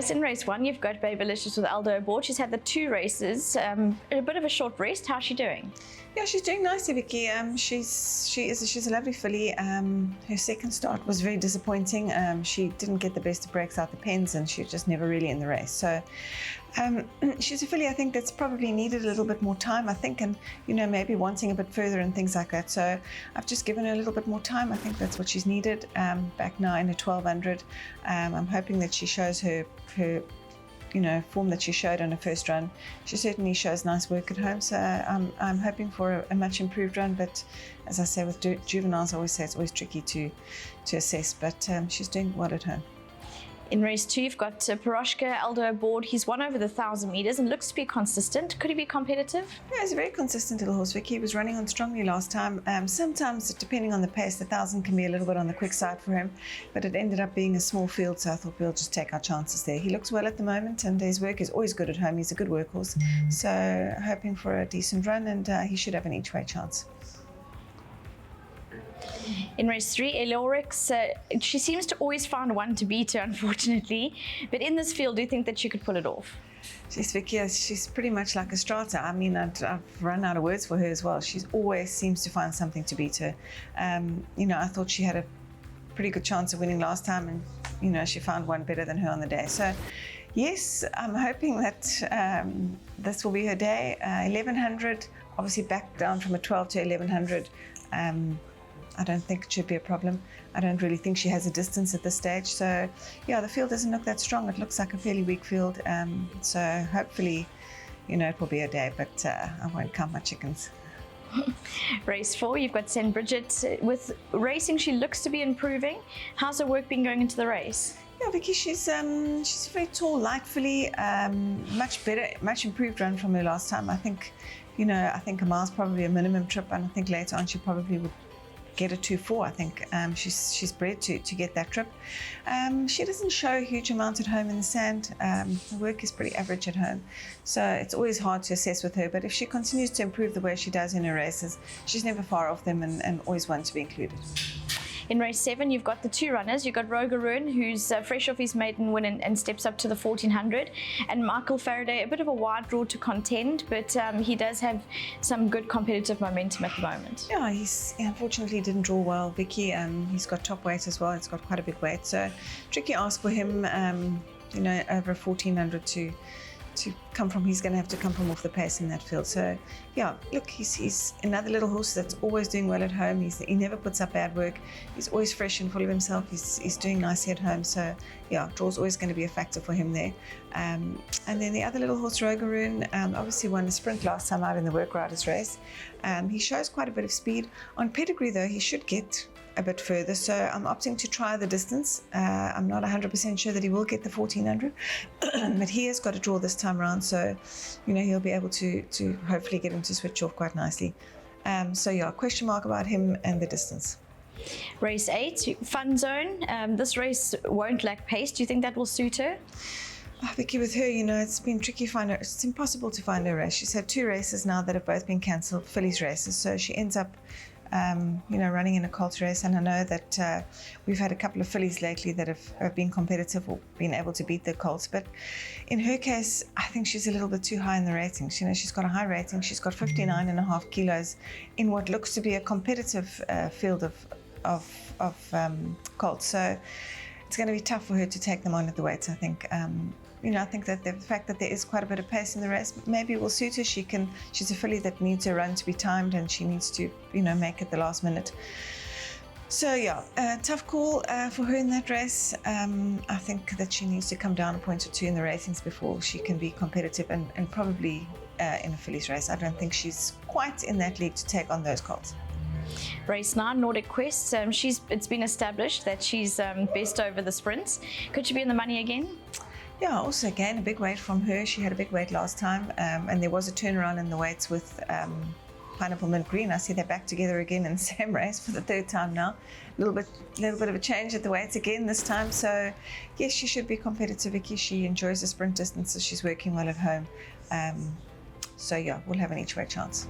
Candice, in race 1, you've got Babylicious with Aldo aboard. She's had the 2 races, a bit of a short rest. How's she doing? Yeah, she's doing nicely, Vicky. She's a lovely filly. Her second start was very disappointing. She didn't get the best of breaks out the pens, and she was just never really in the race. So she's a filly, I think, that's probably needed a little bit more time, I think, and maybe wanting a bit further and things like that. So I've just given her a little bit more time. I think that's what she's needed. Back now in her 1200. I'm hoping that she shows her form that she showed on her first run. She certainly shows nice work at home, so I'm hoping for a much improved run. But as I say, with juveniles, I always say it's always tricky to assess, but she's doing well at home. In race 2, you've got Piroshka, Aldo aboard. He's won over the 1,000 meters and looks to be consistent. Could he be competitive? Yeah, he's a very consistent little horse, Vicky. He was running on strongly last time. Sometimes, depending on the pace, the 1,000 can be a little bit on the quick side for him, but it ended up being a small field, so I thought we'll just take our chances there. He looks well at the moment, and his work is always good at home. He's a good workhorse, so hoping for a decent run, and he should have an each-way chance. In race 3, aloric, she seems to always find one to beat her, unfortunately. But in this field, do you think that she could pull it off? She's Vicky. She's pretty much like a strata. I mean, I've run out of words for her as well. She always seems to find something to beat her. I thought she had a pretty good chance of winning last time, and she found one better than her on the day. So yes, I'm hoping that this will be her day. 1100, obviously back down from a 12 to 1100. I don't think it should be a problem. I don't really think she has a distance at this stage. So yeah, the field doesn't look that strong. It looks like a fairly weak field. So hopefully, it will be a day, but I won't count my chickens. Race 4, you've got Bridget. With racing, she looks to be improving. How's her work been going into the race? Yeah, Vicky, she's a very tall, light filly, much better, much improved run from her last time. I think, I think a mile's probably a minimum trip, and I think later on she probably would get a 2-4. I think she's bred to get that trip. She doesn't show a huge amount at home in the sand. Her work is pretty average at home, so it's always hard to assess with her. But if she continues to improve the way she does in her races, she's never far off them, and always one to be included. In race 7, you've got the 2 runners. You've got rogar, who's fresh off his maiden win and steps up to the 1400. And Michael Faraday, a bit of a wide draw to contend, but he does have some good competitive momentum at the moment. Yeah, he unfortunately didn't draw well, Vicky. He's got top weight as well. He's got quite a big weight. So tricky ask for him, over 1400 to come from. He's going to have to come from off the pace in that field. So yeah, look, he's another little horse that's always doing well at home. He never puts up bad work. He's always fresh and full of himself. He's doing nicely at home. So yeah, draw's always going to be a factor for him there. And then the other little horse, Rogar, obviously won the sprint last time out in the work riders race. He shows quite a bit of speed. On pedigree though, he should get a bit further, so I'm opting to try the distance. I'm not 100% sure that he will get the 1400, but he has got a draw this time around, so he'll be able to hopefully get him to switch off quite nicely. So yeah, question mark about him and the distance. Race 8, Fun Zone. This race won't lack pace. Do you think that will suit her? Oh, Vicky, with her, it's been tricky to find her. It's impossible to find her race. She's had 2 races now that have both been cancelled, fillies races, so she ends up running in a colt race. And I know that we've had a couple of fillies lately that have been competitive or been able to beat the colts. But in her case, I think she's a little bit too high in the ratings. She's got a high rating. She's got 59.5 kilos in what looks to be a competitive field of colts. So it's going to be tough for her to take them on at the weights, I think. I think that the fact that there is quite a bit of pace in the race maybe will suit her. She's a filly that needs a run to be timed, and she needs to, make it the last minute. So yeah, tough call for her in that race. I think that she needs to come down a point or 2 in the ratings before she can be competitive, and probably in a fillies race. I don't think she's quite in that league to take on those colts. Race 9, Nordic Quest. It's been established that she's best over the sprints. Could she be in the money again? Yeah, also again, a big weight from her. She had a big weight last time, and there was a turnaround in the weights with Pineapple Mint Green. I see they're back together again in the same race for the 3rd time now. A little bit of a change at the weights again this time. So yes, she should be competitive, Vicky. She enjoys the sprint distances. She's working well at home. So yeah, we'll have an each way chance.